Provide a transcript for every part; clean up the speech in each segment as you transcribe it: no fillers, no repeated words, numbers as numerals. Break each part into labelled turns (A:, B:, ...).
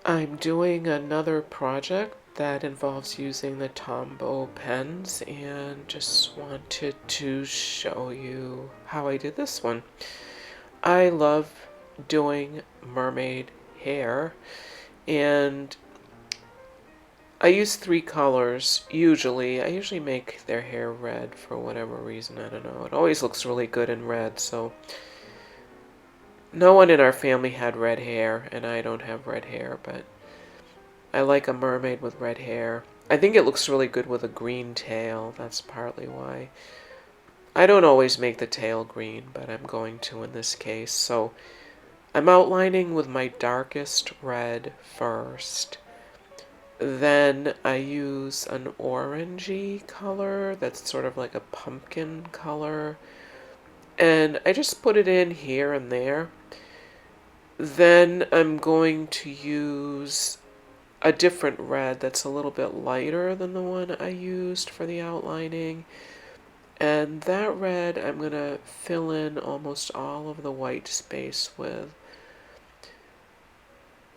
A: I'm doing another project that involves using the Tombow pens and just wanted to show you how I did this one. I love doing mermaid hair, and I use three colors usually. I usually make their hair red for whatever reason, I don't know. It always looks really good in red, so no one in our family had red hair, and I don't have red hair, but I like a mermaid with red hair. I think it looks really good with a green tail. That's partly why. I don't always make the tail green, but I'm going to in this case. So I'm outlining with my darkest red first. Then I use an orangey color that's sort of like a pumpkin color. And I just put it in here and there. Then I'm going to use a different red that's a little bit lighter than the one I used for the outlining. And that red I'm going to fill in almost all of the white space with.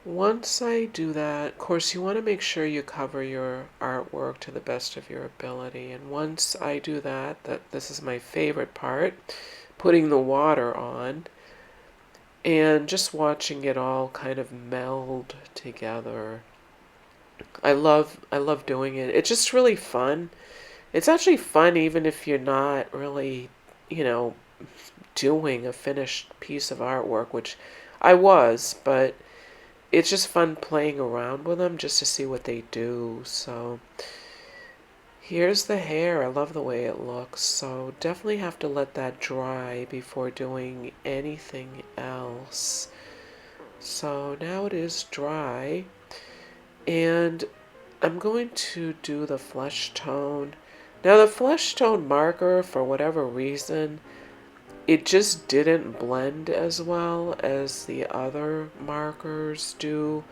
A: Once I do that, of course you want to make sure you cover your artwork to the best of your ability. And once I do that, this is my favorite part, putting the water on and just watching it all kind of meld together. I love doing it. It's just really fun. It's actually fun even if you're not really, you know, doing a finished piece of artwork, which I was, but it's just fun playing around with them just to see what they do. So here's the hair. I love the way it looks. So definitely have to let that dry before doing anything else. So now it is dry. And I'm going to do the flesh tone. Now the flesh tone marker, for whatever reason, it just didn't blend as well as the other markers do.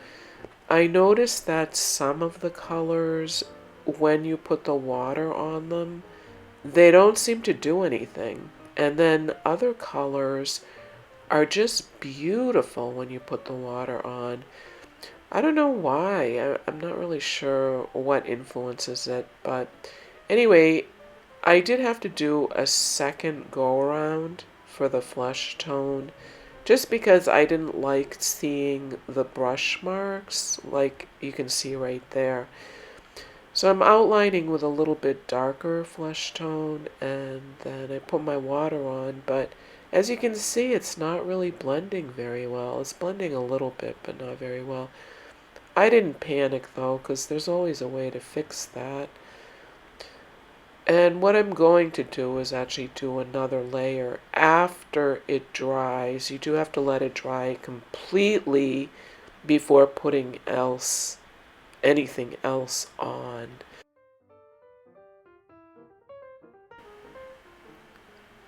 A: I noticed that some of the colors, when you put the water on them, they don't seem to do anything. And then other colors are just beautiful when you put the water on. I don't know why. I'm not really sure what influences it, but anyway, I did have to do a second go around for the flesh tone just because I didn't like seeing the brush marks like you can see right there. So I'm outlining with a little bit darker flesh tone and then I put my water on, but as you can see, it's not really blending very well. It's blending a little bit, but not very well. I didn't panic though, because there's always a way to fix that. And what I'm going to do is actually do another layer after it dries. You do have to let it dry completely before putting anything else on.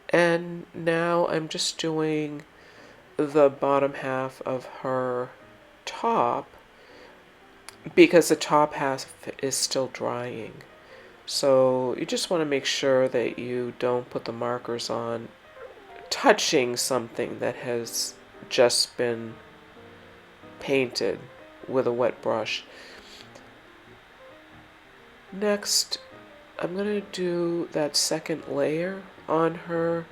A: And now I'm just doing the bottom half of her top because the top half is still drying. So you just want to make sure that you don't put the markers on touching something that has just been painted with a wet brush. Next, I'm going to do that second layer on her,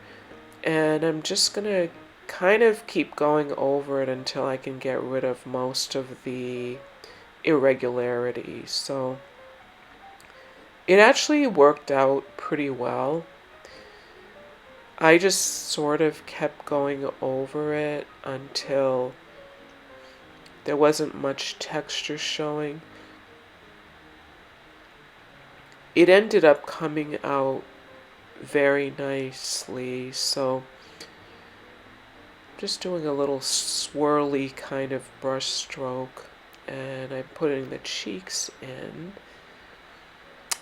A: and I'm just going to kind of keep going over it until I can get rid of most of the irregularities. So it actually worked out pretty well. I just sort of kept going over it until there wasn't much texture showing. It ended up coming out very nicely, so just doing a little swirly kind of brush stroke, and I'm putting the cheeks in.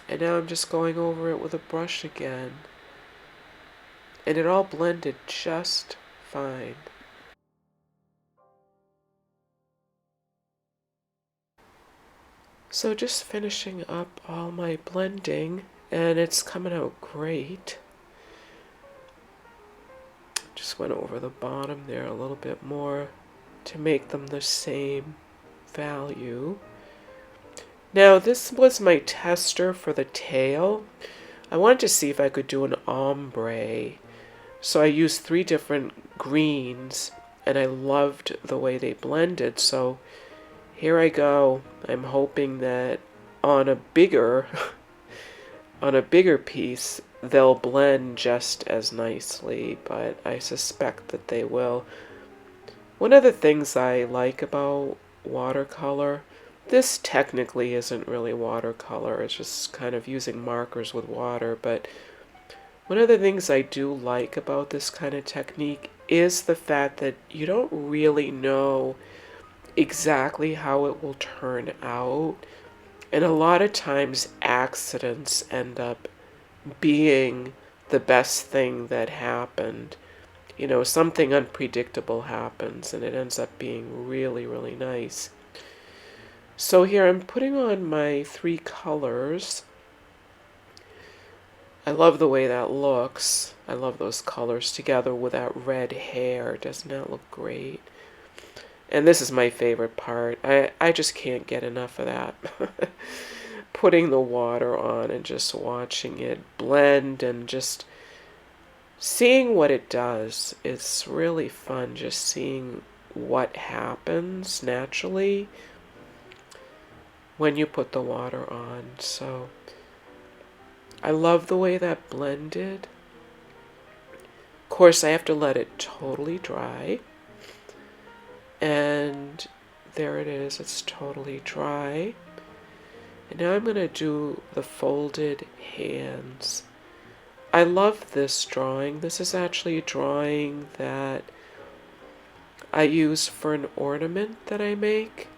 A: And now I'm just going over it with a brush again. And it all blended just fine. So just finishing up all my blending, and it's coming out great. Just went over the bottom there a little bit more to make them the same value. Now, this was my tester for the tail. I wanted to see if I could do an ombre. So I used 3 different greens, and I loved the way they blended. So here I go. I'm hoping that on a bigger on a bigger piece, they'll blend just as nicely, but I suspect that they will. One of the things I like about watercolor, this technically isn't really watercolor, it's just kind of using markers with water, but one of the things I do like about this kind of technique is the fact that you don't really know exactly how it will turn out. And a lot of times accidents end up being the best thing that happened. You know, something unpredictable happens and it ends up being really, really nice. So here I'm putting on my 3 colors. I love the way that looks. I love those colors together with that red hair. Doesn't that look great? And this is my favorite part. I just can't get enough of that. Putting the water on and just watching it blend and just seeing what it does. It's really fun just seeing what happens naturally when you put the water on. So I love the way that blended. Of course, I have to let it totally dry. And there it is. It's totally dry. And now I'm going to do the folded hands. I love this drawing. This is actually a drawing that I use for an ornament that I make.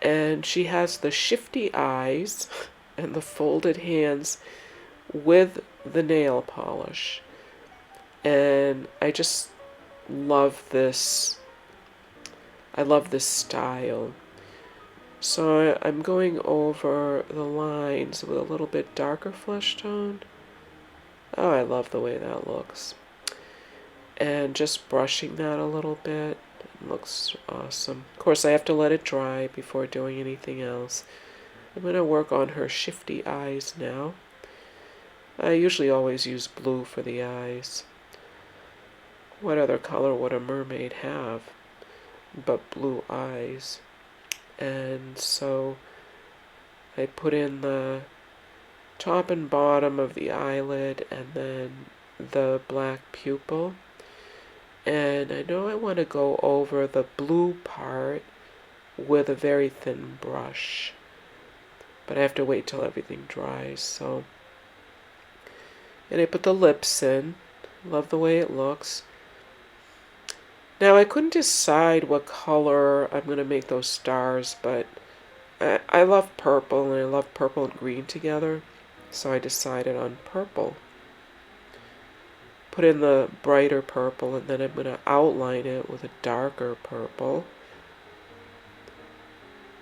A: And she has the shifty eyes and the folded hands with the nail polish. And I just love this. I love this style. So I'm going over the lines with a little bit darker flesh tone. Oh, I love the way that looks. And just brushing that a little bit. It looks awesome. Of course, I have to let it dry before doing anything else. I'm going to work on her shifty eyes now. I usually always use blue for the eyes. What other color would a mermaid have but blue eyes? And so I put in the top and bottom of the eyelid and then the black pupil. And I know I want to go over the blue part with a very thin brush. But I have to wait till everything dries, so. And I put the lips in. Love the way it looks. Now I couldn't decide what color I'm going to make those stars, but I love purple, and I love purple and green together, so I decided on purple. Put in the brighter purple, and then I'm going to outline it with a darker purple.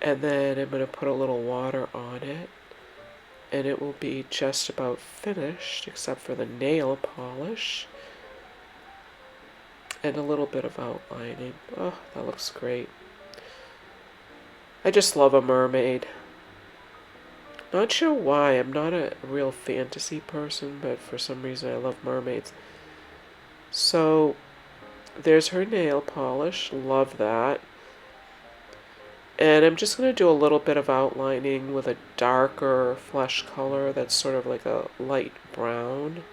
A: And then I'm going to put a little water on it, and it will be just about finished, except for the nail polish. And a little bit of outlining. Oh, that looks great. I just love a mermaid. Not sure why. I'm not a real fantasy person, but for some reason I love mermaids. So, there's her nail polish. Love that. And I'm just going to do a little bit of outlining with a darker flesh color that's sort of like a light brown.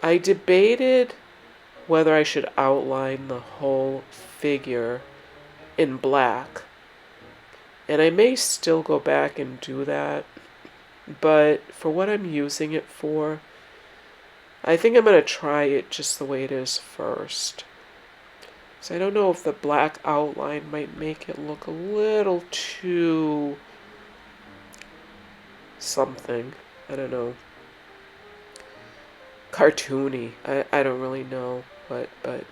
A: I debated whether I should outline the whole figure in black. And I may still go back and do that, but for what I'm using it for, I think I'm going to try it just the way it is first. So I don't know if the black outline might make it look a little too something. I don't know. Cartoony. I don't really know, but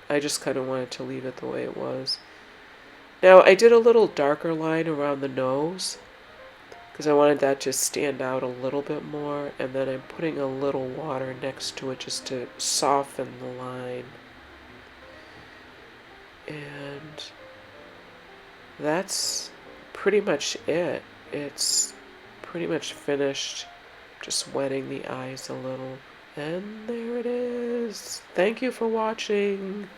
A: I just kind of wanted to leave it the way it was. Now I did a little darker line around the nose because I wanted that to stand out a little bit more, and then I'm putting a little water next to it just to soften the line. And that's pretty much it. It's pretty much finished. Just wetting the eyes a little. And there it is. Thank you for watching.